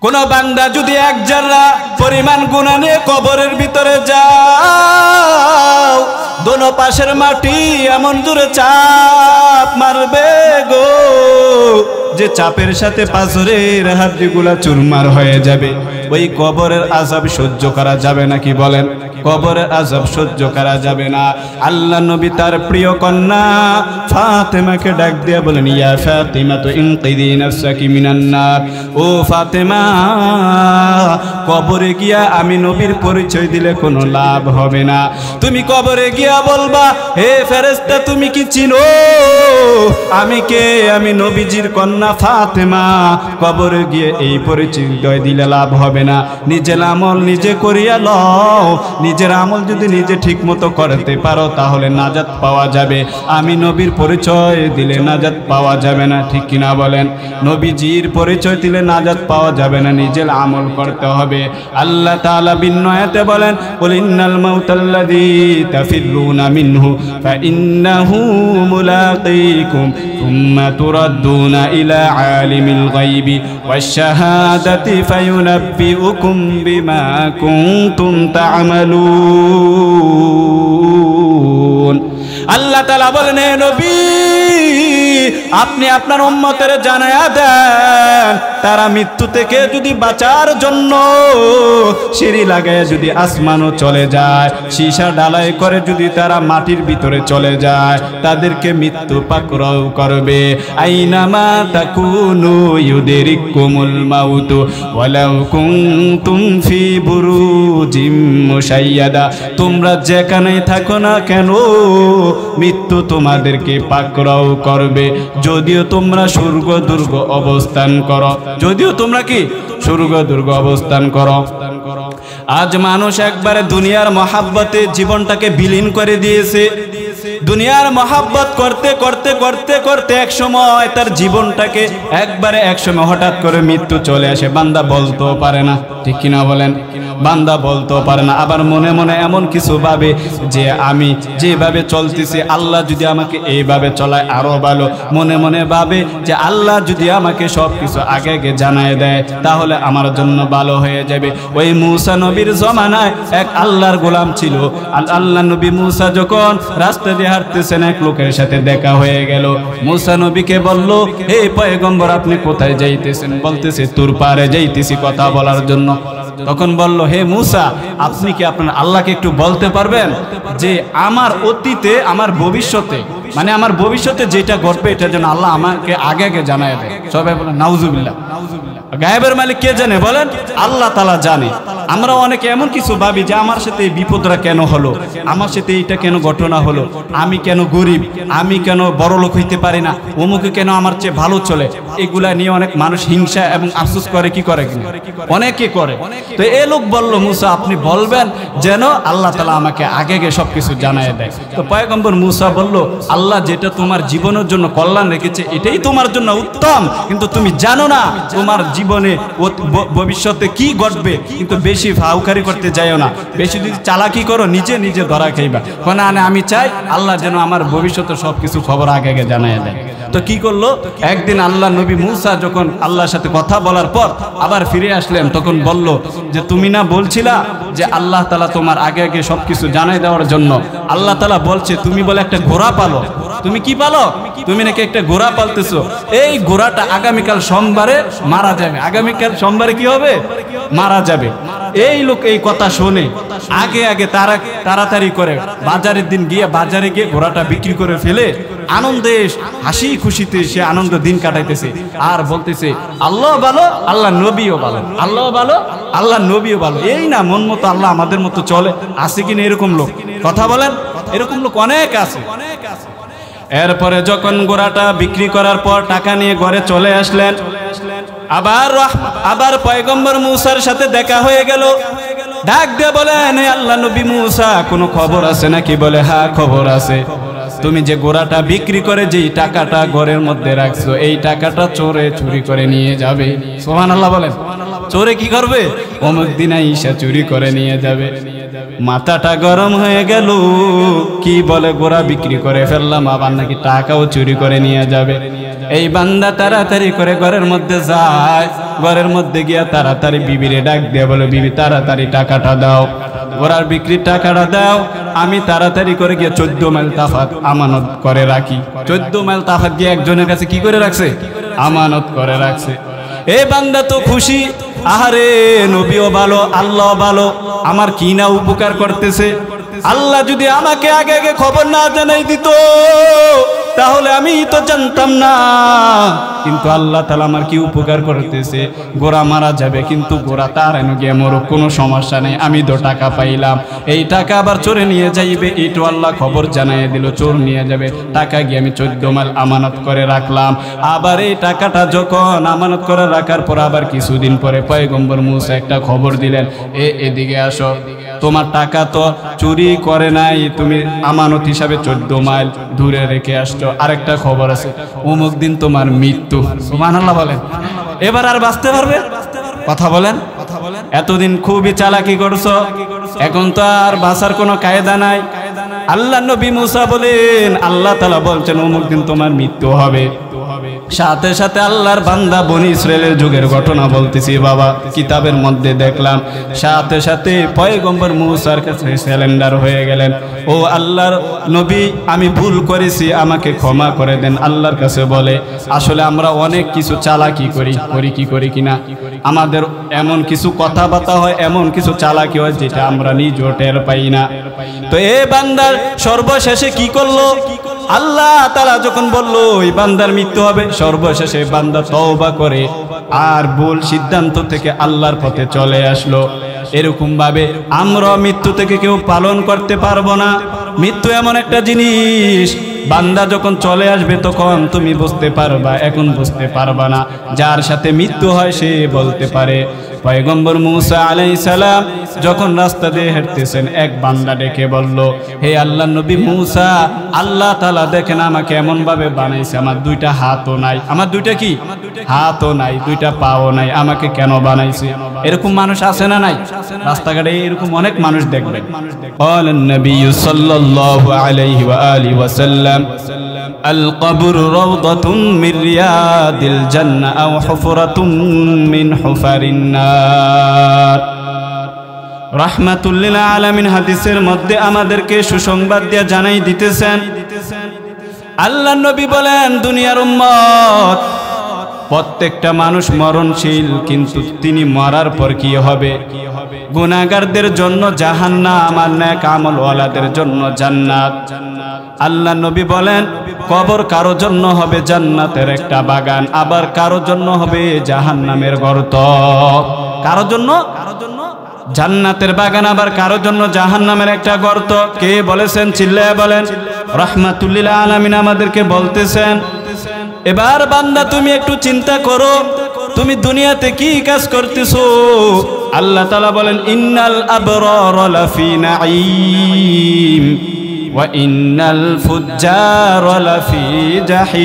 কোন বান্দা যদি এক জাররা পরিমাণ গুনাহ নিয়ে কবরের ভিতরে যাও, দোনো পাশের মাটি এমন জোরে চাপ মারবে গো যে চাপের সাথে পাথরের হাড্ডিগুলা চুরমার হয়ে যাবে। ওই কবরের আযাব সহ্য করা যাবে না, কি বলেন? কবরের আযাব সহ্য করা যাবে না। আল্লাহ নবী তার প্রিয় কন্যা ফাতেমাকে ডাক দিয়ে বলেন, ইয়া ফাতিমা তো ইনকিদি নাফসাকি মিনান নার। ও ফাতেমা, কবরে গিয়া আমি নবীর পরিচয় দিলে কোনো লাভ হবে না। তুমি কবরে গিয়া বলবা, হে ফেরেশতা তুমি কি চিনো আমি কে? আমি নবীজির কন্যা ফাতেমা। কবরে গিয়ে এই পরিচয় দিলে লাভ হবে না। নিজের আমল নিজে করিয়া লও। নিজের আমল যদি নিজে ঠিক মতো করতে পারো তাহলে নাজাত পাওয়া যাবে। আমি নবীর পরিচয় দিলে নাজাত পাওয়া যাবে না, ঠিক কিনা বলেন? নবীজির পরিচয় দিলে নাজাত পাওয়া যাবে না, নিজের আমল করতে হবে। আল্লাহ তাআলা বিনয়াতে বলেন, কুল ইন্নাল মাউতাল্লাযী তাফিরুনা মিনহু ফাইন্নাহু মুলাকীকুম সুম্মা তুরাদ্দুনা ইলা আলিমিল গায়বি ওয়াশ শাহাদাতি ফায়ুনাব্বিউকুম বিমা কুনতুম তা'মালুন। আল্লাহ তাআলা বলেন, হে নবী আপনি আপনার উম্মতের জানায়া দেন, তারা মৃত্যু থেকে যদি বাঁচার জন্য সিঁড়ি লাগায় যদি আসমানও চলে যায়, সীসা ডালাই করে যদি তারা মাটির ভিতরে চলে যায়, তাদেরকে মৃত্যু পাকড়াও করবে। আইনামা তাকুনু ইউদরিকুমুল মাউত ওয়ালাউ কুনতুম ফি বুরুজিম মুশাইয়াদা। তোমরা যেখানেই থাকো না কেন মৃত্যু তোমাদেরকে পাকড়াও করবে, যদিও তোমরা স্বর্গ দুর্গ অবস্থান করো, যদিও তোমরা কি স্বর্গ দুর্গ অবস্থান করো। আজ মানুষ একবারে দুনিয়ার মহাব্বতে জীবনটাকে বিলীন করে দিয়েছে। দুনিয়ার মহাব্বত করতে করতে করতে করতে এক সময় তার জীবনটাকে একবারে এক সময় হঠাৎ করে মৃত্যু চলে আসে। বান্দা বলতেও পারে না, ঠিক কিনা বলেন? বান্দা বলতেও পারে না। আবার মনে মনে এমন কিছু ভাবে যে আমি যেভাবে চলতেছি আল্লাহ যদি আমাকে এইভাবে চলায় আরো ভালো। মনে মনে ভাবে যে আল্লাহ যদি আমাকে সব কিছু আগে আগে জানায় দেয় তাহলে আমার জন্য ভালো হয়ে যাবে। ওই মূসা নবীর জমানায় এক আল্লাহর গোলাম ছিল। আল্লাহ নবী মূসা যখন রাস্তা দিয়ে হাঁটতেছেন, এক লোকের সাথে দেখা হয়ে গেল। মূসা নবীকে বলল, হে পয়গম্বর আপনি কোথায় যাইতেছেন? বলতেছে তুর পারে যাইতেছি কথা বলার জন্য। তখন বলল, হে মূসা আপনি কি আপনার আল্লাহকে একটু বলতে পারবেন যে আমার অতীতে আমার ভবিষ্যতে, মানে আমার ভবিষ্যতে যেটা ঘটবে এটা যেন আল্লাহ আমাকে আগে আগে জানায় দেয়। সবাই বলেন নাউজুবিল্লাহ। গায়েবের মালিক কে জানে? বলেন আল্লাহ তাআলা জানে। আমরা অনেকে এমন কিছু ভাবি যে আমার সাথে এই বিপদটা কেন হলো, আমার সাথে এইটা কেন ঘটনা হলো, আমি কেন গরিব, আমি কেন বড় লোক হইতে পারি না, অমুকে কেন আমার চেয়ে ভালো চলে। এগুলা নিয়ে অনেক মানুষ হিংসা এবং আফসোস করে, কি করে কিনা অনেকে করে। তো এই লোক বলল, মূসা আপনি বলবেন যেন আল্লাহ তাআলা আমাকে আগে আগে সবকিছু জানায় দেয়। তো পয়গম্বর মূসা বলল, আল্লাহ যেটা তোমার জীবনের জন্য কল্যাণ রেখেছে এটাই তোমার জন্য উত্তম, কিন্তু তুমি জানো না তোমার জীবনে ভবিষ্যতে কি ঘটবে। কিন্তু বেশি ফাউকারি করতে যাইও না, বেশি যদি চালাকি করো নিজে নিজে ধরা খাইবা। না আমি চাই আল্লাহ যেন আমার ভবিষ্যতের সবকিছু খবর আগে আগে জানায় দেয়। তো কি করলো, একদিন আল্লাহ নবী মূসা যখন আল্লাহর সাথে কথা বলার পর আবার ফিরে আসলেন, তখন বলল যে তুমি না বলছিলা যে আল্লাহ তাআলা তোমার আগে আগে সবকিছু জানাই দেওয়ার জন্য। আল্লাহ তাআলা বলছে তুমি বলে একটা ঘোড়া পালো। তুমি কি পালো? তুমি নাকি একটা ঘোড়া পালতেছো। এই ঘোড়াটা আগামীকাল সোমবারে মারা যাবে। আগামীকাল সোমবারে কি হবে? মারা যাবে। এই লোক এই কথা শুনে আগে আগে তাড়াতাড়ি করে বাজারের দিন গিয়ে বাজারে গিয়ে ঘোড়াটা বিক্রি করে ফেলে আনন্দে হাসি খুশিতে সে আনন্দ দিন কাটাইতেছে আর বলতেছে আল্লাহ ভালো, আল্লাহ নবীও ভালো, আল্লাহ ভালো, আল্লাহ নবীও ভালো। এই না মন মতো আল্লাহ আমাদের মতো চলে, আছে কিনা এরকম লোক? কথা বলেন, এরকম লোক অনেক আছে। এরপরে যখন ঘোড়াটা বিক্রি করার পর টাকা নিয়ে ঘরে চলে আসলেন, আবার পয়গম্বর মূসার সাথে দেখা হয়ে গেল। ডাক দিয়ে বলেন, আল্লাহ নবী মূসা কোনো খবর আছে নাকি? বলে হ্যাঁ খবর আছে। তুমি যে ঘোড়াটা বিক্রি করে যেই টাকাটা ঘরের মধ্যে রাখছো এই টাকাটা চোরে চুরি করে নিয়ে যাবে। সুবহানাল্লাহ বলেন। চোরে কি করবে? অমুক দিন আইসা চুরি করে নিয়ে যাবে। মাথাটা গরম হয়ে গেল, কি বলে ঘোড়া বিক্রি করে ফেললাম, আবার নাকি টাকাও চুরি করে নিয়ে যাবে। এই বান্দা তাড়াতাড়ি করে ঘরের মধ্যে যায়, ঘরের মধ্যে গিয়া তাড়াতাড়ি বিবিরে ডাক দিয়ে বলে, বিবি তাড়াতাড়ি টাকাটা দাও, ঘোড়ার বিক্রির টাকাটা দাও, আমি তাড়াতাড়ি করে গিয়ে 14 মাইল তাফাত আমানত করে রাখি। 14 মাইল তাফাত গিয়ে একজনের কাছে কি করে রাখছে? আমানত করে রাখছে। এই বান্দা তো খুশি, আহারে নবীও ভালো, আল্লাহ ভালো, আমার কি না উপকার করতেছে। আল্লাহ যদি আমাকে আগে আগে খবর না জানাই দিত তাহলে আমি তো জানতাম না, কিন্তু আল্লাহ তাআলা আমার কি উপকার করতেছে। গোরা মারা যাবে কিন্তু গোরা তার এনে গিয়ে মরুক, কোনো সমস্যা নেই, আমি তো টাকা পাইলাম, এই টাকা আবার চোরে নিয়ে যাইবে, এইটু আল্লাহ খবর জানাই দিল, চোর নিয়ে যাবে টাকা, গিয়ে আমি 14 মাইল আমানত করে রাখলাম। আবার এই টাকাটা যখন আমানত করে রাখার পর আবার কিছুদিন পরে পয়গম্বর মূসা একটা খবর দিলেন, এদিকে আসো, তোমার টাকা তো চুরি করে নাই, তুমি আমানত হিসাবে 14 মাইল দূরে রেখে আসছো, আরেকটা খবর আছে, অমুক দিন তোমার মৃত্যু। সুবহানাল্লাহ বলেন। এবার আর বাঁচতে পারবে? কথা বলেন। এতদিন খুবই চালাকি করছো, এখন তো আর বাঁচার কোনো কায়দা নাই। আল্লাহ নবী মূসা বলেন, আল্লাহ তাআলা বলছেন অমুক দিন তোমার মৃত্যু হবে। সাথে সাথে আল্লাহর বান্দা বনি ইসরাইলের যুগের ঘটনা বলতেছি বাবা, কিতাবের মধ্যে দেখলাম, সাথে সাথে পয়গম্বর মূসার কাছে সিলিন্ডার হয়ে গেলেন, ও আল্লাহর নবী আমি ভুল করেছি, আমাকে ক্ষমা করে দেন। আল্লাহর কাছে বলে, আসলে আমরা অনেক কিছু চালাকি করি কিনা, আমাদের এমন কিছু কথাবার্তা হয়, এমন কিছু চালাকি হয় যেটা আমরা নিজেও টের পাই না। তো এই বান্দার সর্বশেষে কি করলো? আল্লাহ তাআলা যখন বলল এই বান্দার মৃত্যু হবে, সর্বশেষে বান্দা তওবা করে আর ভুল সিদ্ধান্ত থেকে আল্লাহর পথে চলে আসলো। এরকম ভাবে আমরা মৃত্যু থেকে কেউ পালন করতে পারবো না। মৃত্যু এমন একটা জিনিস, বান্দা যখন চলে আসবে তখন তুমি বুঝতে পারবা, এখন বুঝতে পারবা না। যার সাথে মৃত্যু হয় সে বলতে পারে। পয়গম্বর মূসা আলাইহিস সালাম যখন রাস্তা দিয়ে হাঁটতেছেন, এক বান্দা ডেকে বলল, হে আল্লাহর নবী মূসা, আল্লাহ তাআলা দেখেন আমাকে এমন ভাবে বানাইছে, আমার 2টা হাতও নাই, আমার 2টা কি হাতও নাই, 2টা পাও নাই, আমাকে কেন বানাইছে? এরকম মানুষ আছে না নাই? রাস্তাঘাটে এরকম অনেক মানুষ দেখবেন। قال النبي صلى الله عليه وآله وسلم القبر روضة من رياض الجنة أو حفرة من حفر النار। রাহমাতুল আলামিন হাদিসের মধ্যে আমাদেরকে সুসংবাদ দিয়ে জানাই দিতেছেন, আল্লাহর নবী বলেন, দুনিয়ার উম্মত প্রত্যেকটা মানুষ মরণশীল, কিন্তু তিনি মরার পর কি হবে? গুনাহগারদের জন্য জাহান্নাম, আর নেক আমলওয়ালাদের জন্য জান্নাত। আল্লাহর নবী বলেন, কবর কারো জন্য হবে জান্নাতের একটা বাগান, আবার কারো জন্য হবে জাহান্নামের গর্ত। কারো জন্য জান্নাতের বাগান, আবার কারো জন্য জাহান্নামের একটা গর্ত। কে বলেছেন? চিল্লায়া বলেন। রাহমাতুল আলামিন আমাদেরকে বলতেছেন। এবার বান্দা তুমি একটু চিন্তা করো, তুমি দুনিয়াতে কি কাজ করতেছো? আল্লাহ তাআলা বলেন, ইন্নাল আবরারা লাফি নাঈম ওয়া ইন্নাল ফুজ্জারা লাফি জাহিম।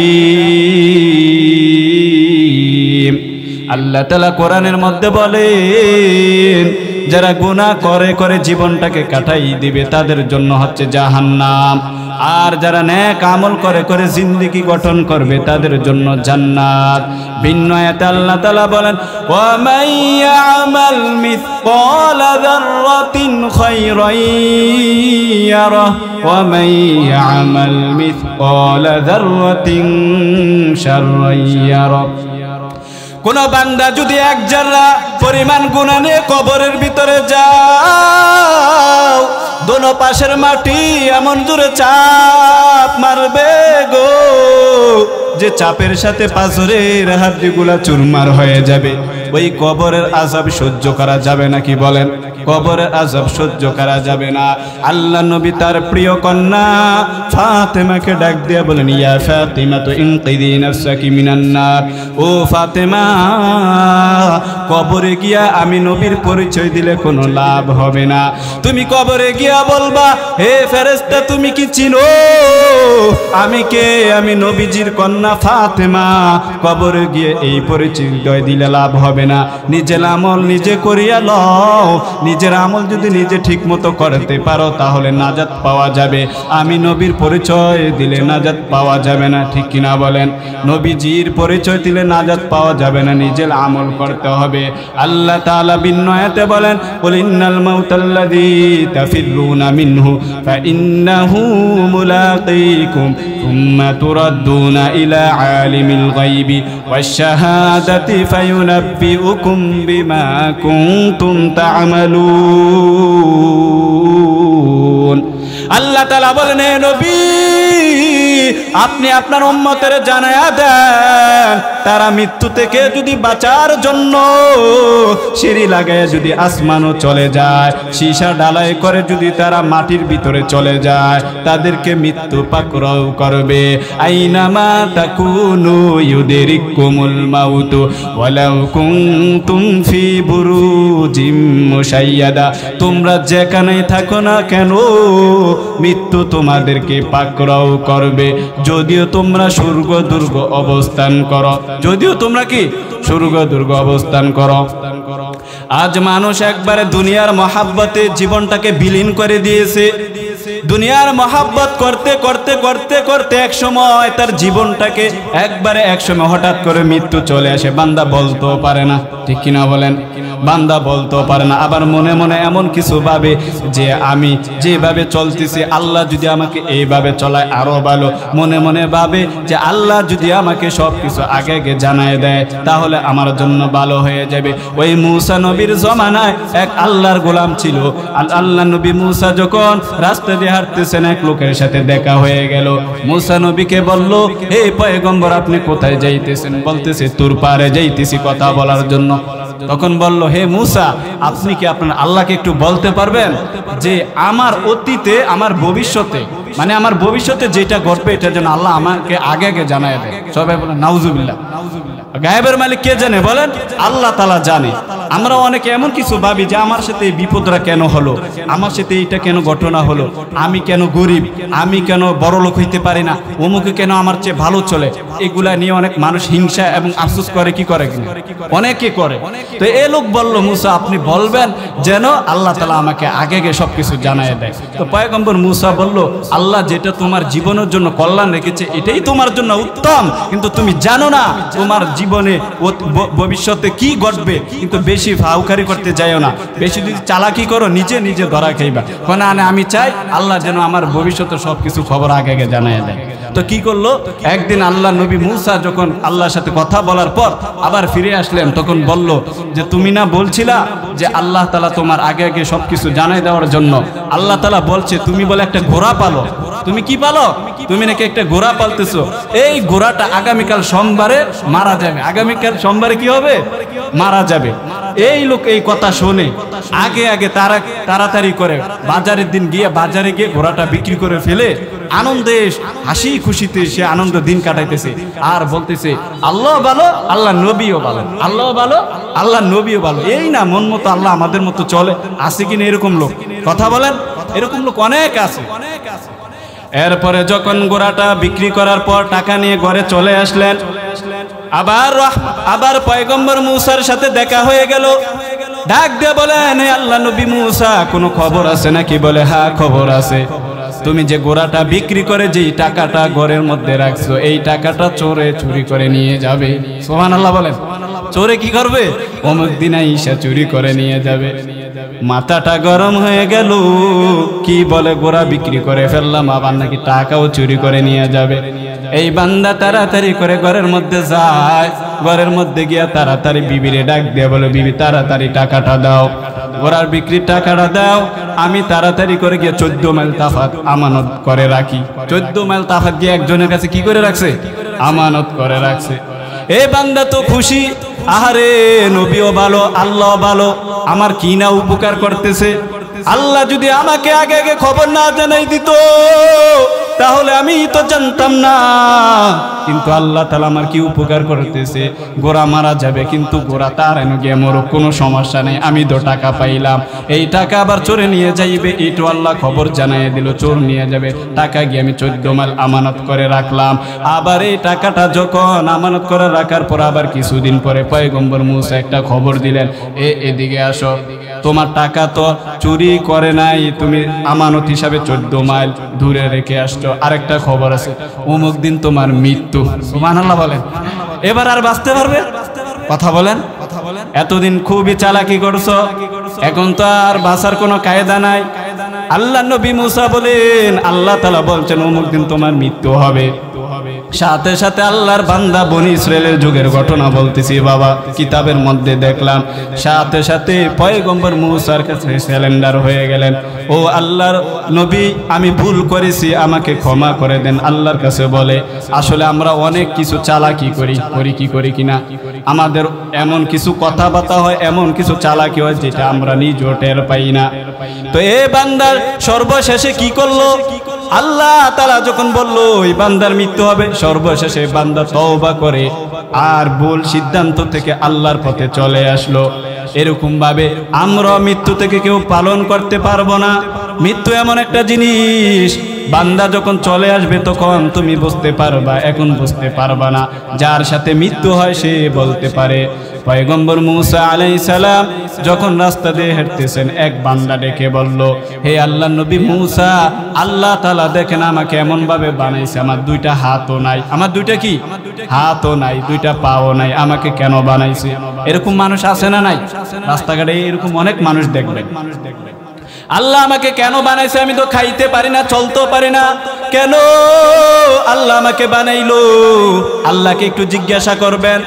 আল্লাহ তাআলা কোরআনের মধ্যে বলেন, যারা গুনাহ করে করে জীবনটাকে কাটাই দিবে তাদের জন্য হচ্ছে জাহান্নাম, আর যারা নেক আমল করে করে জিন্দেগি গঠন করবে তাদের জন্য জান্নাত। ভিন্ন আয়াতে আল্লাহ তাআলা বলেন, ওয়া মান ইয়ামাল মিসকালা যাররাতিন খায়রান ইয়ারাহ ওয়া মান ইয়ামাল মিসকালা যাররাতিন শাররান ইয়ারাহ। কোন বান্দা যদি 1 জাররা পরিমাণ গুনাহ নিয়ে কবরের ভিতরে যাও, দোনো পাশের মাটি এমন জোরে চাপ মারবে গো, যে চাপের সাথে পাথরের হাড্ডিগুলা চুরমার হয়ে যাবে। ওই কবরের আযাব সহ্য করা যাবে না, কি বলেন? কবরের আযাব সহ্য করা যাবে না। আল্লাহ নবী তার প্রিয় কন্যা ফাতেমাকে ডাক দিয়ে বলেন, ইয়া ফাতিমা তো ইনকিদি নাফসাকি মিনান নার। ও ফাতেমা, কবরে গিয়া আমি নবীর পরিচয় দিলে কোনো লাভ হবে না। তুমি কবরে গিয়া বলবা, হে ফেরেশতা তুমি কি চিনো আমি কে? আমি নবীজির কন্যা ফাতেমা। কবরে গিয়ে এই পরিচয় দিলে লাভ হবে হবে না। নিজের আমল নিজে করিয়া লও। নিজের আমল যদি নিজে ঠিক মতো করতে পারো তাহলে নাজাত পাওয়া যাবে। আমি নবীর পরিচয় দিলে নাজাত পাওয়া যাবে না, ঠিক কিনা বলেন? নবীজির পরিচয় দিলে নাজাত পাওয়া যাবে না, নিজের আমল করতে হবে। আল্লাহ তাআলা বিনয়তে বলেন, কুল ইন্নাল মাউতাল্লাযী তাফিরুনা মিনহু ফাইন্নাহু মুলাকীকুম সুম্মা তুরাদ্দুনা ইলা আলিমিল গায়বি ওয়াশ শাহাদাতি ফায়ুনাব্বিউকুম বিমা কুনতুম তা'মালুন। আল্লাহ তাআলা বলেন, হে নবী, আপনি আপনার উম্মতের জানায়া দেন, তারা মৃত্যু থেকে যদি বাঁচার জন্য সিঁড়ি লাগায় যদি আসমানও চলে যায়, সীসা ডালাই করে যদি তারা মাটির ভিতরে চলে যায়, তাদেরকে মৃত্যু পাকড়াও করবে। আইনামা তাকুনু ইউদরিকুমুল মাউত ওয়ালাউ কুনতুম ফি বুরুজিম মুশাইয়াদা। তোমরা যেখানেই থাকো না কেন মৃত্যু তোমাদেরকে পাকড়াও করবে, যদিও তোমরা স্বর্গ দুর্গ অবস্থান করো, যদিও তোমরা কি স্বর্গ দুর্গ অবস্থান করো। আজ মানুষ একবারে দুনিয়ার মহাব্বতে জীবনটাকে বিলীন করে দিয়েছে। দুনিয়ার মহাব্বত করতে করতে করতে করতে এক সময় তার জীবনটাকে একবারে এক সময় হঠাৎ করে মৃত্যু চলে আসে। বান্দা বলতেও পারে না, ঠিক কিনা বলেন? বান্দা বলতেও পারে না। আবার মনে মনে এমন কিছু ভাবে যে আমি যেভাবে চলতেছি আল্লাহ যদি আমাকে এইভাবে চলায় আরো ভালো। মনে মনে ভাবে যে আল্লাহ যদি আমাকে সব কিছু আগে আগে জানায় দেয় তাহলে আমার জন্য ভালো হয়ে যাবে। ওই মূসা নবীর জমানায় এক আল্লাহর গোলাম ছিল। আল্লাহ নবী মূসা যখন রাস্তা দিয়ে হাঁটতেছেন, এক লোকের সাথে দেখা হয়ে গেল। মূসা নবীকে বলল, হে পয়গম্বর, আপনি কোথায় যাইতেছেন? বলতেছে, তুর পারে যাইতেছি কথা বলার জন্য। তখন বলল, হে মূসা, আপনি কি আপনার আল্লাহকে একটু বলতে পারবেন যে আমার অতীতে আমার ভবিষ্যতে, মানে আমার ভবিষ্যতে যেটা ঘটবে এটা যেন আল্লাহ আমাকে আগে আগে জানায় দেয়। সবাই বলেন নাউজুবিল্লাহ। গায়েবের মালিক কে জানে? বলেন আল্লাহ তাআলা জানে। আমরা অনেকে এমন কিছু ভাবি যে আমার সাথে এই বিপদটা কেন হলো, আমার সাথে এইটা কেন ঘটনা হলো, আমি কেন গরিব, আমি কেন বড় লোক হইতে পারি না, অমুকে কেন আমার চেয়ে ভালো চলে। এগুলা নিয়ে অনেক মানুষ হিংসা এবং আফসোস করে, কি করে? অনেকে করে। তো এ লোক বলল, মূসা আপনি বলবেন যেন আল্লাহ তাআলা আমাকে আগে আগে সবকিছু জানায় দেয়। তো পয়গম্বর মূসা বলল, আল্লাহ যেটা তোমার জীবনের জন্য কল্যাণ রেখেছে এটাই তোমার জন্য উত্তম, কিন্তু তুমি জানো না তোমার জীবনে ভবিষ্যতে কি ঘটবে। কিন্তু বেশি ফাউকারি করতে যাইও না, বেশি যদি চালাকি করো নিজে নিজে ধরা খাইবা। কোন আমি চাই আল্লাহ যেন আমার ভবিষ্যতে সবকিছু খবর আগে আগে জানায় দেয়। তো কি করলো, একদিন আল্লাহ নবী মূসা যখন আল্লাহর সাথে কথা বলার পর আবার ফিরে আসলেন, তখন বলল যে তুমি না বলছিলা যে আল্লাহ তাআলা তোমার আগে আগে সবকিছু জানাই দেওয়ার জন্য? আল্লাহ তাআলা বলছে তুমি বলে একটা ঘোড়া পালো। তুমি কি পালো? তুমি নাকি একটা ঘোড়া পালতেছো। এই ঘোড়াটা আগামীকাল সোমবারে মারা যাবে। আগামীকাল সোমবারে কি হবে? মারা যাবে। এই লোক এই কথা শুনে আগে আগে তাড়াতাড়ি করে বাজারের দিন গিয়ে বাজারে গিয়ে ঘোড়াটা বিক্রি করে ফেলে আনন্দে হাসি খুশিতে সে আনন্দ দিন কাটাইতেছে আর বলতেছে আল্লাহ ভালো, আল্লাহ নবীও ভালো, আল্লাহ ভালো, আল্লাহ নবীও ভালো। এই না মন মতো আল্লাহ আমাদের মতো চলে? আছে কিনা এরকম লোক? কথা বলেন। এরকম লোক অনেক আছে। এরপরে যখন ঘোড়াটা বিক্রি করার পর টাকা নিয়ে ঘরে চলে আসলেন, আবার পয়গম্বর মূসার সাথে দেখা হয়ে গেল। ডাক দিয়ে বলেন, হে আল্লাহ নবী মূসা, কোনো খবর আছে নাকি? বলে হ্যাঁ খবর আছে। তুমি যে ঘোড়াটা বিক্রি করে যেই টাকাটা ঘরের মধ্যে রাখছো, এই টাকাটা চোরে চুরি করে নিয়ে যাবে। সুবহানাল্লাহ বলেন। চোরে কি করবে? অমুক দিন আইসা চুরি করে নিয়ে যাবে। মাথাটা গরম হয়ে গেল। কি বলে, ঘোড়া বিক্রি করে ফেললাম, আবার নাকি টাকাও চুরি করে নিয়ে যাবে। এই বান্দা তাড়াতাড়ি করে ঘরের মধ্যে যায়। ঘরের মধ্যে গিয়া তাড়াতাড়ি বিবিরে ডাক দিয়ে বলে, বিবি তাড়াতাড়ি টাকাটা দাও, ঘোড়ার বিক্রির টাকাটা দাও। আমি তাড়াতাড়ি করে গিয়ে 14 মাইল তাফাত আমানত করে রাখি। 14 মাইল তাফাত গিয়ে একজনের কাছে কি করে রাখছে? আমানত করে রাখছে। এই বান্দা তো খুশি, আহারে নবীও ভালো, আল্লাহ ভালো, আমার কি না উপকার করতেছে। আল্লাহ যদি আমাকে আগে আগে খবর না জানাই দিত তাহলে আমি তো জানতাম না। কিন্তু আল্লাহ তাআলা আমার কি উপকার করতেছে, গোরা মারা যাবে কিন্তু গোরা তার এনে গিয়ে মরুক, কোনো সমস্যা নেই, আমি তো টাকা পাইলাম, এই টাকা আবার চোরে নিয়ে যাইবে, এইটু আল্লাহ খবর জানাই দিল, চোর নিয়ে যাবে, টাকা গিয়ে আমি 14 মাইল আমানত করে রাখলাম। আবার এই টাকাটা যখন আমানত করে রাখার পর আবার কিছুদিন পরে পয়গম্বর মূসা একটা খবর দিলেন, এদিকে আসো, তোমার টাকা তো চুরি করে নাই, তুমি আমানত হিসাবে 14 মাইল দূরে রেখে আসছো, আরেকটা খবর আছে, অমুক দিন তোমার মৃত্যু। সুবহানাল্লাহ বলেন। এবার আর বাঁচতে পারবে? কথা বলেন। এতদিন খুবই চালাকি করছো, এখন তো আর বাঁচার কোনো কায়দা নাই। আল্লাহ নবী মূসা বলেন, আল্লাহ তাআলা বলছেন অমুক দিন তোমার মৃত্যু হবে। সাথে সাথে আল্লাহর বান্দা বনি ইসরাইলের যুগের ঘটনা বলতেছি বাবা, কিতাবের মধ্যে দেখলাম, সাথে সাথে পয়গম্বর মূসার কাছে সিলিন্ডার হয়ে গেলেন, ও আল্লাহর নবী আমি ভুল করেছি, আমাকে ক্ষমা করে দেন। আল্লাহর কাছে বলে, আসলে আমরা অনেক কিছু চালাকি করি কিনা, আমাদের এমন কিছু কথাবার্তা হয়, এমন কিছু চালাকি হয় যেটা আমরা নিজেও টের পাই না। তো এই বান্দার সর্বশেষে কি করলো? আল্লাহ তাআলা যখন বললো এই বান্দার মৃত্যু হবে, সর্বশেষে বান্দা তওবা করে আর ভুল সিদ্ধান্ত থেকে আল্লাহর পথে চলে আসলো। এরকম ভাবে আমরা মৃত্যু থেকে কেউ পালন করতে পারবো না। মৃত্যু এমন একটা জিনিস, বান্দা যখন চলে আসবে তখন তুমি বুঝতে পারবা, এখন বুঝতে পারবা না। যার সাথে মৃত্যু হয় সে বলতে পারে। পয়গম্বর মূসা আলাইহিস সালাম যখন রাস্তা দিয়ে হাঁটতেছেন, এক বান্দা ডেকে বলল, হে আল্লাহর নবী মূসা, আল্লাহ তাআলা দেখেন আমাকে এমন ভাবে বানাইছে, আমার দুইটা হাতও নাই, আমার দুইটা কি হাতও নাই, দুইটা পাও নাই, আমাকে কেন বানাইছে? এরকম মানুষ আছে না নাই? রাস্তাঘাটে এরকম অনেক মানুষ দেখবেন। আল্লাহ আমাকে কেন বানাইছে? আমি তো খাইতে পারি না, চলতেও পারি না, কেন আল্লাহ আমাকে বানাইলো? আল্লাহকে একটু জিজ্ঞাসা করবেন,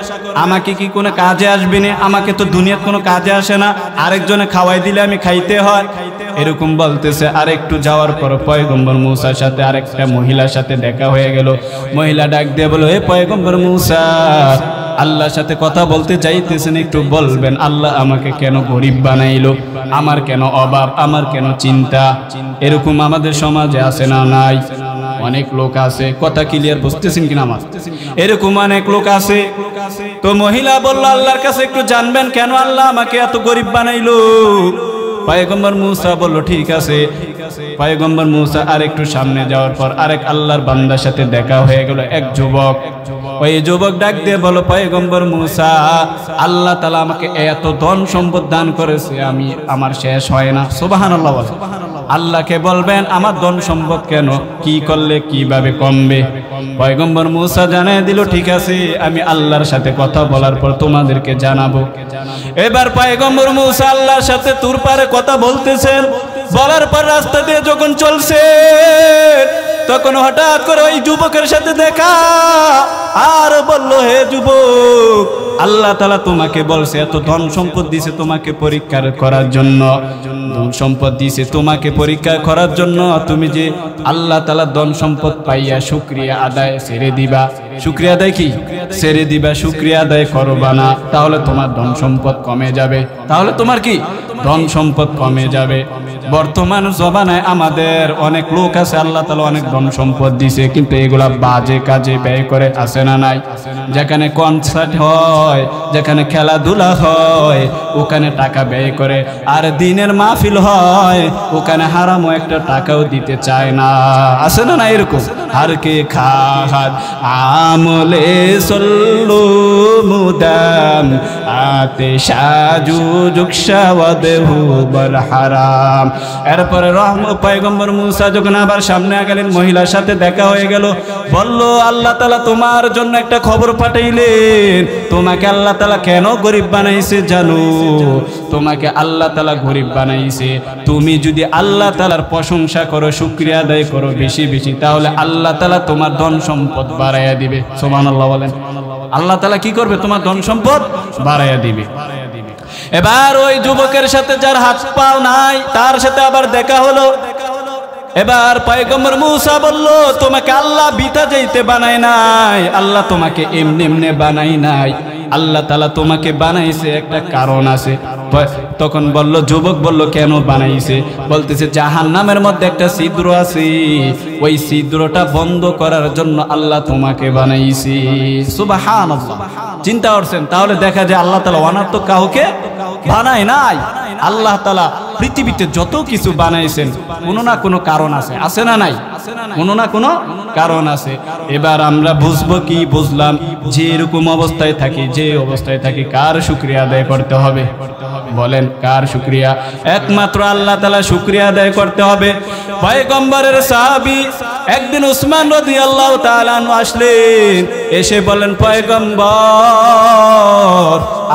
আমাকে কি কোনো কাজে আসবে না? আমাকে তো দুনিয়ার কোনো কাজে আসে না, আরেকজনে খাওয়াই দিলে আমি খাইতে হয়, এরকম বলতেছে। আর একটু যাওয়ার পর পয়গম্বর মূসার সাথে আরেকটা মহিলার সাথে দেখা হয়ে গেল। মহিলা ডাক দিয়ে বলো, হে পয়গম্বর মূসা, আল্লাহর সাথে কথা বলতে চাইতেছেন, একটু বলবেন আল্লাহ আমাকে কেন গরিব বানাইলো, আমার কেন অভাব, আমার কেন চিন্তা? এরকম আমাদের সমাজে আছে না নাই? অনেক লোক আছে, কথা ক্লিয়ার বুঝতেছেন কিনা আমার? এরকম অনেক লোক আছে। তো মহিলা বলল, আল্লাহর কাছে একটু জানবেন কেন আল্লাহ আমাকে এত গরিব বানাইলো। পয়গম্বর মূসা বলল, ঠিক আছে। পয়গম্বর মূসা আর একটু সামনে যাওয়ার পর আরেক আল্লাহর বান্দার সাথে দেখা হয়ে গেল, এক যুবক। ওই যুবক ডাক দিয়ে বলো, পয়গম্বর মূসা, আল্লাহ তাআলা আমাকে এত ধন সম্পদ দান করেছে, আমার শেষ হয় না। সুবহানাল্লাহ বলে। আল্লাহকে বলবেন আমার ধন সম্পদ কেন, কি করলে কিভাবে কমবে? পয়গম্বর মূসা জানিয়ে দিল, ঠিক আছে আমি আল্লাহর সাথে কথা বলার পর তোমাদেরকে জানাবো। এবার পয়গম্বর মূসা আল্লাহর সাথে তুর পারে কথা বলতেছেন, বলার পর রাস্তা দিয়ে যখন চলছে তখন হঠাৎ করে ওই যুবকের সাথে দেখা, আর বলল, হে যুবক, আল্লাহ তাআলা তোমাকে বলছে এত ধন সম্পদ দিয়েছে তোমাকে পরীক্ষা করার জন্য, ধন সম্পদ দিয়েছে তোমাকে পরীক্ষা করার জন্য, তুমি যে আল্লাহ তাআলা ধন সম্পদ পাইয়া শুকরিয়া আদায় ছেড়ে দিবা, শুকরিয়া আদায় কি ছেড়ে দিবা, শুকরিয়া আদায় করবা না, তাহলে তোমার ধন সম্পদ কমে যাবে, তাহলে তোমার কি ধন সম্পদ কমে যাবে। বর্তমান জমানায় আমাদের অনেক লোক আছে, আল্লাহ তাআলা অনেক ধন সম্পদ দিছে, কিন্তু এগুলা বাজে কাজে ব্যয় করে, আছে না নাই? যেখানে কনসার্ট হয়, যেখানে খেলাধুলা হয়, ওখানে টাকা ব্যয় করে, আর দিনের মাহফিল হয়, ওখানে হারামও একটা টাকাও দিতে চায় না, আছে না না? এরকম হার কে খাদ আমলে সল্লু মুদাম আতে সাজু জুকশাওয়াদহু বল হারাম। এরপরে পয়গম্বর মূসা যখন আবার সামনে গেলেন, মহিলার সাথে দেখা হয়ে গেল, বলল, আল্লাহ তাআলা তোমার জন্য একটা খবর পাঠাইলেন, তোমাকে আল্লাহ তাআলা কেন গরিব বানাইছে জানো? তোমাকে আল্লাহ তাআলা গরিব বানাইছে, তুমি যদি আল্লাহ তাআলার প্রশংসা করো, শুকরিয়া আদায় করো বেশি বেশি, তাহলে আল্লাহ তাআলা তোমার ধন সম্পদ বাড়াইয়া দিবে। সুবহানাল্লাহ বলেন। আল্লাহ তাআলা কি করবে? তোমার ধন সম্পদ বাড়াইয়া দিবে। এবার ওই যুবকের সাথে যার হাত পাও নাই তার সাথে আবার দেখা হলো। এবার পয়গম্বর মূসা বলল, তোমাকে আল্লাহ বিতা যাইতে বানায় নাই, আল্লাহ তোমাকে এমনি এমনি বানাই নাই, আল্লাহ তাআলা তোমাকে বানাইছে একটা কারণ আছে। তখন বলল, যুবক বলল কেন বানাইছে? বলতেছে জাহান্নামের মধ্যে একটা ছিদ্র আছে, ওই ছিদ্রটা বন্ধ করার জন্য আল্লাহ তোমাকে বানাইছে। সুবহানাল্লাহ। চিন্তা করছেন? তাহলে দেখা যায় আল্লাহ তাআলা অনার্থক কাউকে বানায় নাই। আল্লাহ তাআলা পৃথিবীতে যত কিছু বানাইছেন কোনো না কোনো কারণ আছে, আছে না নাই? কোনো না কোনো কারণ আছে। এবার আমরা বুঝবো কি? বুঝলাম যে এরকম অবস্থায় থাকি, যে অবস্থায় থাকি কার শুকরিয়া আদায় করতে হবে? বলেন কার শুকরিয়া? একমাত্র আল্লাহ তাআলা শুকরিয়া আদায় করতে হবে। পয়গম্বরের সাহাবী একদিন উসমান রাদিয়াল্লাহু তাআলা আনহু আসলেন, এসে বলেন পয়গম্বর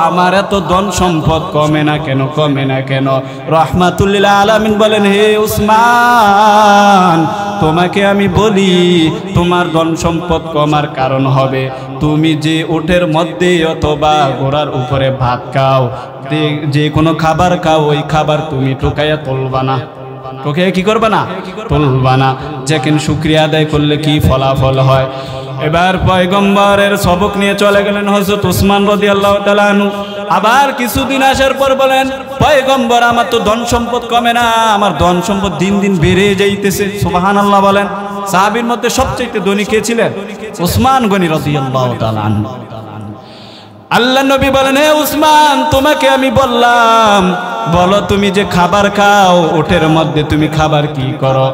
আমার এত ধন সম্পদ কমে না কেন, কমে না কেন? রাহমাতুল লিল আলামিন বলেন, হে উসমান তোমাকে আমি বলি তোমার ধন সম্পদ কমার কারণ হবে তুমি যে উটের মধ্যে অথবা ঘোড়ার উপরে ভাত খাও, যে কোনো খাবার খাও, ওই খাবার তুমি টোকাইয়া তুলবা না। তোকে কি করবে না? তুলবা না। যেখান শুকরিয়া আদায় করলে কি ফলাফল হয়। এবার পয়গম্বরের সবক নিয়ে চলে গেলেন হযরত উসমান রাদিয়াল্লাহু তাআলা আনহু। আবার কিছুদিন আসার পর বলেন, পয়গম্বর আমার তো ধন সম্পদ কমে না, আমার ধন সম্পদ দিন দিন বেড়ে যাইতেছে। সুবহানাল্লাহ বলেন। সাহাবীর মধ্যে সবচেয়ে ধনী কে ছিলেন? উসমান গনি রাদিয়াল্লাহু তাআলা আনহু। আল্লাহ নবী বলেন, হে উসমান তোমাকে আমি বললাম, বলো তুমি যে খাবার খাও ওটের মধ্যে তুমি খাবার কি করো?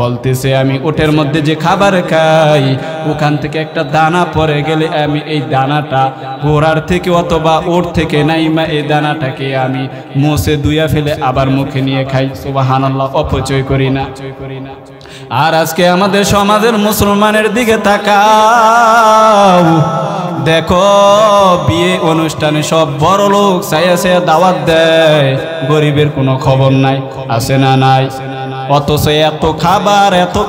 বলতেছে আমি ওটের মধ্যে যে খাবার খাই ওখান থেকে একটা দানা পড়ে গেলে আমি এই দানাটা ঘোড়ার থেকে অথবা ওট থেকে নাইমা এই দানাটাকে আমি মুছে ধুইয়া ফেলে আবার মুখে নিয়ে খাই। সুবহানাল্লাহ। অপচয় করি না। আর আজকে আমাদের সমাজের মুসলমানের দিকে তাকাও, দেখো বিয়ে অনুষ্ঠানে সব বড় লোক ছায়া ছায়া দাওয়াত দেয়, গরিবের কোনো খবর নাই, আছে না নাই? অথচ এত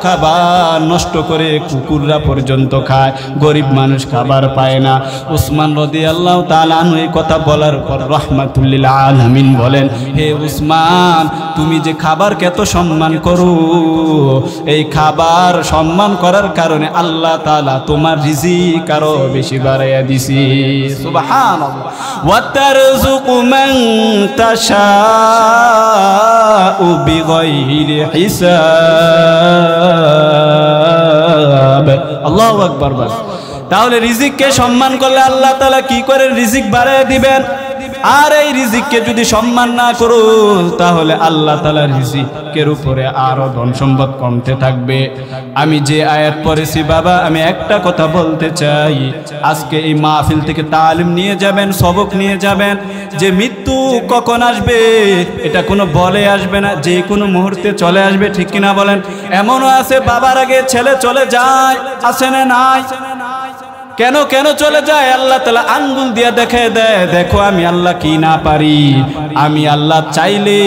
খাবার নষ্ট করে কুকুররা পর্যন্ত খায়, গরিব মানুষ খাবার পায় না। উসমান রাদিয়াল্লাহু তাআলা আনহু এই কথা বলার পর রাহমাতুল লিল আলামিন বলেন, হে উসমান তুমি যে খাবারকে এত সম্মান করো, এই খাবার সম্মান করার কারণে আল্লাহ তাআলা তোমার রিজিক আরো বেশি বাড়াইয়া দিছি। সুবহানাল্লাহ। ওয়া তারযুকু মান তাশাউ বিগাইরি হিসাব। আল্লাহু আকবার। তাহলে রিজিককে সম্মান করলে আল্লাহ তাআলা কি করে রিজিক বাড়ায় দিবেন। আর এই রিজিককে যদি সম্মান না করো তাহলে আল্লাহ তাআলার রিজিকের উপরে আরো ধন সম্পদ কমতে থাকবে। আমি যে আয়াত পড়েছি বাবা, আমি একটা কথা বলতে চাই, আজকে এই মাহফিল থেকে তালিম নিয়ে যাবেন, সবক নিয়ে যাবেন যে মৃত্যু কখন আসবে এটা কোনো বলে আসবে না, যে কোনো মুহূর্তে চলে আসবে। ঠিক কিনা বলেন? এমনও আছে বাবার আগে ছেলে চলে যায়, আছে না নাই? কেন কেন চলে যায়? আল্লাহ তাআলা আঙ্গুল দিয়ে দেখায় দেয়, দেখো আমি আল্লাহ কি না পারি। আমি আল্লাহ চাইলে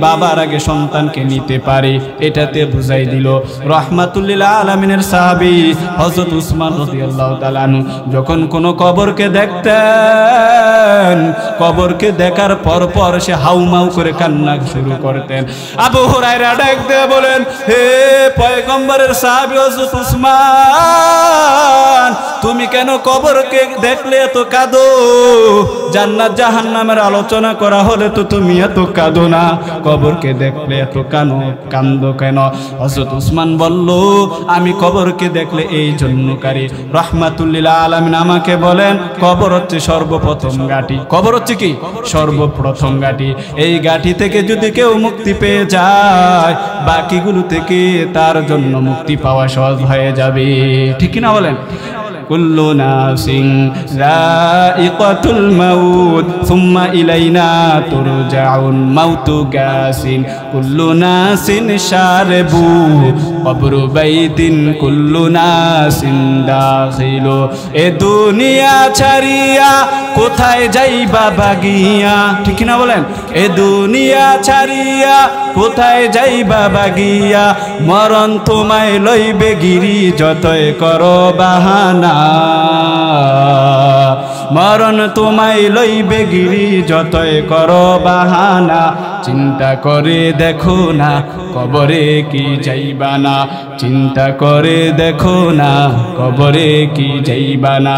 বাবার আগে সন্তানকে নিতে পারি, এটাতে বুঝাই দিল। রাহমাতুল লিল আলামিনের সাহাবী হযরত উসমান রাদিয়াল্লাহু তাআলা আনহু যখন কোন কবরকে দেখতেন, কবরকে দেখার পর পর সে হাউমাউ করে কান্না শুরু করতেন। আবু হুরায়রা ডাক দিয়ে বলেন, হে পয়গম্বরের সাহাবী হযরত উসমান তুমি কেন কবরকে দেখলে এত কাঁদো? জান্নাত জাহান্নামের আলোচনা করা হলে তো তুমি এত কাঁদো না, কবরকে দেখলে এত কান্দো কেন? হযরত উসমান বলল, আমি কবরকে দেখলে এই জন্য কারি। রাহমাতুল লিল আলামিন আমাকে বলেন, কবর হচ্ছে সর্বপ্রথম ঘাঁটি। কবর হচ্ছে কি? সর্বপ্রথম ঘাঁটি। এই ঘাঁটি থেকে যদি কেউ মুক্তি পেয়ে যায়, বাকিগুলো থেকে তার জন্য মুক্তি পাওয়া সহজ হয়ে যাবে। ঠিক না বলেন? কুল্লু নাসিন যায়িকাতুল মাউত সুম্মা ইলাইনা তুরজাউন। মাউতু গাসিন কুল্লু নাসিন শারবু কবরু বাইতিন কুল্লু নাসিন দাখিলু। এ দুনিয়া ছাড়িয়া কোথায় যাইবা বাগিয়া? ঠিক না বলেন? এ দুনিয়া ছাড়িয়া কোথায় যাইবা বাগিয়া, মরণ তোমায় লইবে গিরি যতই করো বাহানা। মরণ তোমায় লইবে গিরি যতই করো বাহানা। চিন্তা করে দেখো না কবরে কি যাইবা না, চিন্তা করে দেখো না কবরে কি যাইবা না।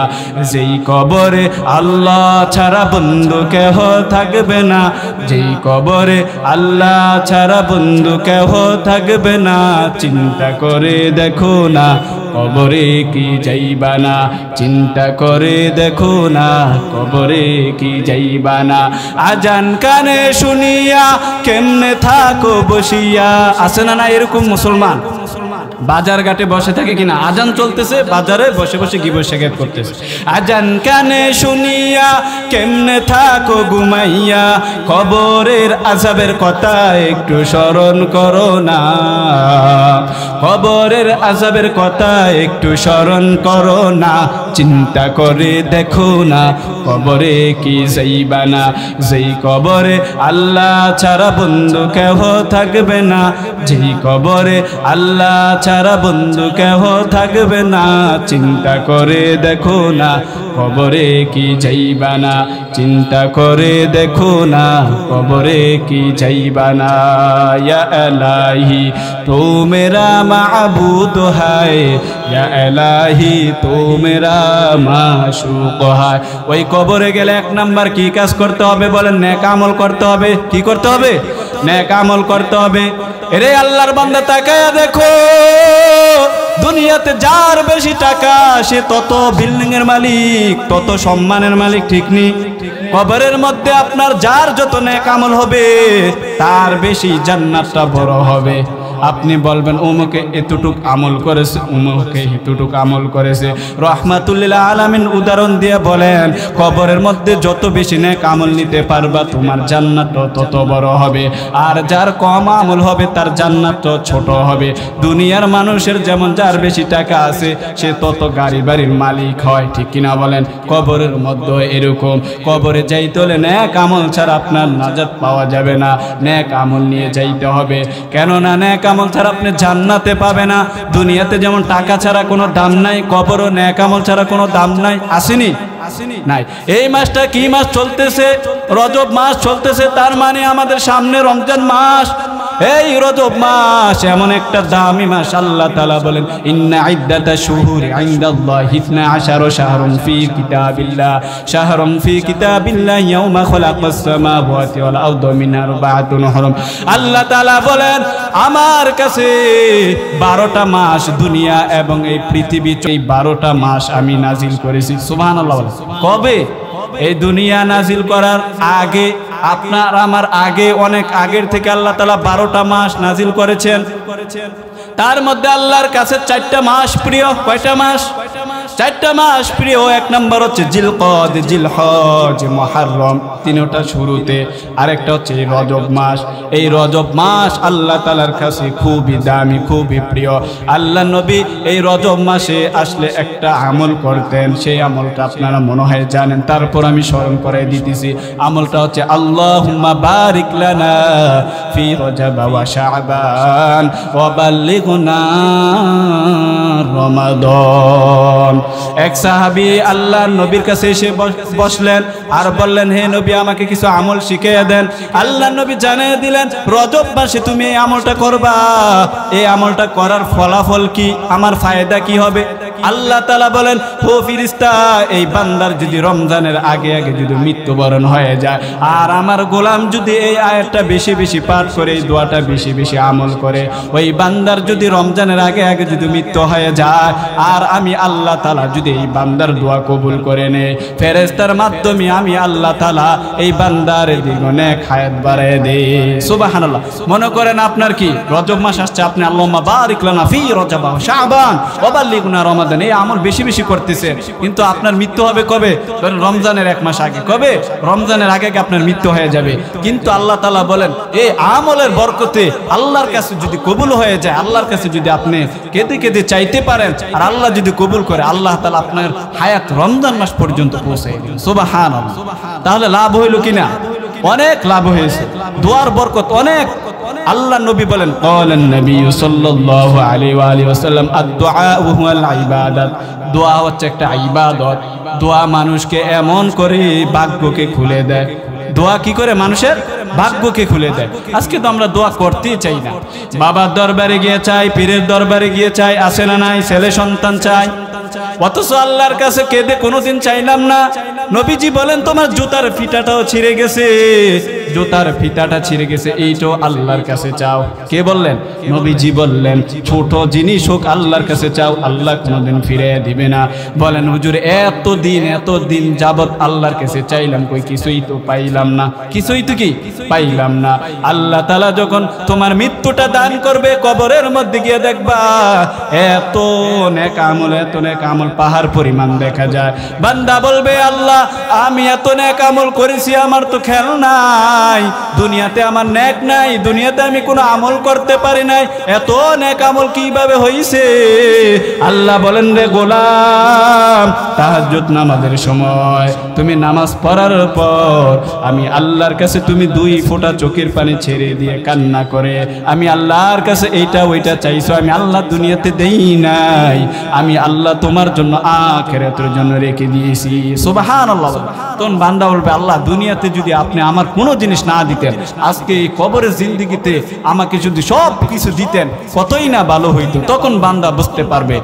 যেই কবরে আল্লাহ ছাড়া বন্ধু কেহ থাকবে না, যেই কবরে আল্লাহ ছাড়া বন্ধু কেহ থাকবে না, চিন্তা করে দেখো না কবরে কি যাইবা না, চিন্তা করে দেখো না কবরে কি যাইবা না। আজান কানে শুনিয়া কেমনে থাকো বসিয়া, আছে না না এরকম মুসলমান বাজার ঘাটে বসে থাকে কিনা, আজান চলতেছে বাজারে বসে বসে কি বসে গেট করতেছে। আজান কানে শুনিয়া কেমনে থাকো ঘুমাইয়া, কবরের আযাবের কথা একটু স্মরণ করো না, কবরের আযাবের কথা একটু স্মরণ করো না, চিন্তা করে দেখো না কবরে কি যাইবা না। যেই কবরে আল্লাহ ছাড়া বন্ধু কেহ থাকবে না, যেই কবরে আল্লাহ ছাড়া বন্ধু কেহ থাকবে না, চিন্তা করে দেখো না কবরে কি যাইবা না, চিন্তা করে দেখো না কবরে কি যাইবা না। ইয়া ইলাহি তো মেরা মাবুদ হায়, ইয়া ইলাহি তো মেরা মাশুক হায়। ওই কবরে গেলে এক নাম্বার কি কাজ করতে হবে বলেন? নেক আমল করতে হবে। কি করতে হবে? নেক আমল করতে হবে। এরে আল্লাহর বান্দা তাকায়া দেখো, দুনিয়াতে যার বেশি টাকা সে তত বিল্ডিং এর মালিক, তত সম্মানের মালিক, ঠিক নি? কবরের মধ্যে আপনার যার যত নেক আমল হবে তার বেশি জান্নাতটা বড় হবে। আপনি বলবেন অমুকে এতটুক আমল করেছে, অমুকে এতটুক আমল করেছে। রাহমাতুল লিল আলামিন উদাহরণ দিয়ে বলেন, কবরের মধ্যে যত বেশি নেক আমল নিতে পারবা তোমার জান্নাত তত বড় হবে, আর যার কম আমল হবে তার জান্নাত ছোট হবে। দুনিয়ার মানুষের যেমন যার বেশি টাকা আছে সে তত গাড়ি বাড়ির মালিক হয়, ঠিক কিনা বলেন? কবরের মধ্যে এরকম। কবরে যাইতে হলে নেক আমল ছাড়া আপনার নাজাত পাওয়া যাবে না, নেক আমল নিয়ে যাইতে হবে। কেননা নেক আমল ছাড়া আপনি জান্নাতে পাবে না। দুনিয়াতে যেমন টাকা ছাড়া কোনো দাম নাই, কবরও নেক আমল ছাড়া কোনো দাম নাই। আসেনি? নাই। এই মাসটা কি মাস চলতেছে? রজব মাস চলতেছে, তার মানে আমাদের সামনে রমজান মাস। এই রজব মাস এমন একটা দামি মাস, আল্লাহ তাআলা বলেন ইন্না ইদ্দাতাশ শুহুরি ইনদাল্লাহি 12 শাহরুন ফি কিতাবিল্লাহ, শাহরুন ফি কিতাবিল্লাহ ইয়াউমা খালাকাস সামাওয়াতি ওয়াল আরদা মিনহা আরবাআতুন হুরুম। আল্লাহ তাআলা বলেন আমার কাছে 12টা মাস দুনিয়া এবং এই পৃথিবী, এই 12টা মাস আমি নাজিল করেছি। সুবহানাল্লাহ। কবে? এই দুনিয়া নাজিল করার আগে, আপনার আমার আগে, অনেক আগের থেকে আল্লাহ তাআলা 12টা মাস নাজিল করেছেন। তার মধ্যে আল্লাহর কাছে 4টা মাস প্রিয়। কয়টা মাস? 4টা মাস প্রিয়। এক নম্বর হচ্ছে জিলকদ, জিলহজ, মুহররম, তিনটা শুরুতে। আরেকটা হচ্ছে রজব মাস। এই রজব মাস আল্লাহ তাআলার কাছে খুবই দামি, খুবই প্রিয়। আল্লাহ নবী এই রজব মাসে আসলে একটা আমল করতেন, সেই আমলটা আপনারা মনে হয় জানেন, তারপর আমি স্মরণ করে দিতেছি। আমলটা হচ্ছে আল্লাহুম্মা বারিক লানা ফি রজব ওয়া শাবান ওয়া বাল্লিগনা রমাদান। এক সাহাবী আল্লাহর নবীর কাছে এসে বসলেন আর বললেন, হে নবী আমাকে কিছু আমল শিখিয়ে দেন। আল্লাহর নবী জানিয়ে দিলেন রজব মাসে তুমি এই আমলটা করবা, এই আমলটা করার ফলাফল কি, আমার ফায়দা কি হবে। আল্লাহ তাআলা বলেন, ও ফেরেশতা, এই বান্দার যদি রমজানের আগে আগে যদি মৃত্যুবরণ হয়ে যায় আর আমার গোলাম যদি এই আয়াতটা বেশি বেশি পাঠ করে, এই দোয়াটা বেশি বেশি আমল করে, ওই বান্দার যদি রমজানের আগে আগে যদি মৃত্যু হয়ে যায় আর আমি আল্লাহ তাআলা যদি এই বান্দার দোয়া কবুল করে নেই, ফেরেশতার মাধ্যমে আমি আল্লাহ তাআলা এই বান্দার দ্বিগুণে হায়াত বাড়ায় দেই। সুবহানাল্লাহ। মনে করেন আপনার কি রজব মাস আসছে, আপনি আল্লাহুম্মা বারিক লানা ফি রজব ওয়া শাবান ওয়া বাল্লিগনা রমাদান, এই আমল বেশি বেশি করতেছে, কিন্তু আপনার মৃত্যু হবে কবে? ধরেন রমজানের 1 মাস আগে। কবে? রমজানের আগে আগে আপনার মৃত্যু হয়ে যাবে। কিন্তু আল্লাহ তাআলা বলেন এই আমলের বরকতে আল্লাহর কাছে যদি কবুল হয়ে যায়, আল্লাহর কাছে যদি আপনি কেঁদে কেঁদে চাইতে পারেন আর আল্লাহ যদি কবুল করে, আল্লাহ তাআলা আপনার হায়াত রমজান মাস পর্যন্ত পৌঁছায় দিবেন। সুবহানাল্লাহ। তাহলে লাভ হইল কিনা? অনেক লাভ হয়েছে, দোয়ার বরকত অনেক। আল্লাহ নবী বলেন, ক্বালান নবী সাল্লাল্লাহু আলাইহি ওয়া আলিহি ওয়াসাল্লাম আদ-দুআ হুয়াল ইবাদাত, দোয়া হচ্ছে একটা ইবাদত। দোয়া মানুষকে এমন করে ভাগ্যকে খুলে দেয়। দোয়া কি করে মানুষের ভাগ্যকে খুলে দেয়। আজকে তো আমরা দোয়া করতেই চাই না, বাবার দরবারে গিয়ে চাই, পীরের দরবারে গিয়ে চাই, আসে না নাই ছেলে সন্তান চাই, অথচ আল্লাহর কাছে কেঁদে কোনোদিন চাইলাম না। নবীজি বলেন তোমার জুতার ফিতাটাও ছিঁড়ে গেছে, জুতার ফিতাটা ছিঁড়ে গেছে, এইটাও আল্লাহর কাছে চাও। কে বললেন? নবীজি বললেন ছোট জিনিস হোক আল্লাহর কাছে চাও, আল্লাহ কোনোদিন ফিরে দিবে না। বলেন হুজুর এতদিন যাবত আল্লাহর কাছে চাইলাম, কই কিছুই তো পাইলাম না, কিছুই তো কি পাইলাম না। আল্লাহ তাআলা যখন তোমার মৃত্যুটা দান করবে, কবরের মধ্যে গিয়ে দেখবা এত নেক আমল পাহাড় পরিমাণ দেখা যায়। বান্দা বলবে আল্লাহ আমি এত নেক আমল করেছি, আমার তো খেয়াল নাই, দুনিয়াতে আমার নেক নাই, দুনিয়াতে আমি কোনো আমল করতে পারি নাই, এত নেক আমল কিভাবে হইছে? আল্লাহ বলেন রে গোলাম, তাহাজ্জুদ নামাজের সময় তুমি নামাজ পড়ার পর আমি আল্লাহর কাছে তুমি 2 ফোঁটা চোখের পানি ছেড়ে দিয়ে কান্না করে আমি আল্লাহর কাছে এইটা ওইটা চাইছো, আমি আল্লাহ দুনিয়াতে দেই নাই, আমি আল্লাহ তোমার জন্য আখিরাতের জন্য রেখে দিয়েছি। সুবহানাল্লাহ। তখন বান্দা বলবে আল্লাহ দুনিয়াতে যদি আপনি আমার কোনো জিনিস না দিতেন, আজকে এই কবরের জিন্দেগিতে আমাকে যদি সব কিছু দিতেন কতই না ভালো হইতো। তখন বান্দা বুঝতে পারবে।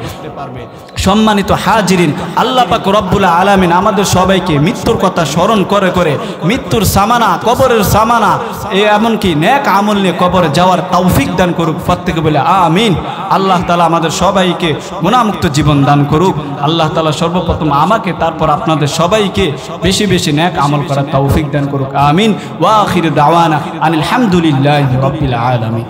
সম্মানিত হাজিরিন, আল্লাহ পাক রব্বুল আলামিন আমাদের সবাইকে মৃত্যুর কথা স্মরণ করে করে মৃত্যুর সামানা, কবরের সামানা, এমনকি নেক আমল নিয়ে কবরে যাওয়ার তৌফিক দান করুক। প্রত্যেকে বলে আমিন। আল্লাহ তাআলা আমাদের সবাইকে গুনাহমুক্ত জীবন দান করুক। আল্লাহ তাআলা সর্বপ্রথম আমাকে, তারপর আপনাদের সবাইকে বেশি বেশি নেক আমল করার তৌফিক দান করুক। আমিন। ওয়া আখিরু দাওয়ানা আনিল হামদুলিল্লাহি রাব্বিল আলামিন।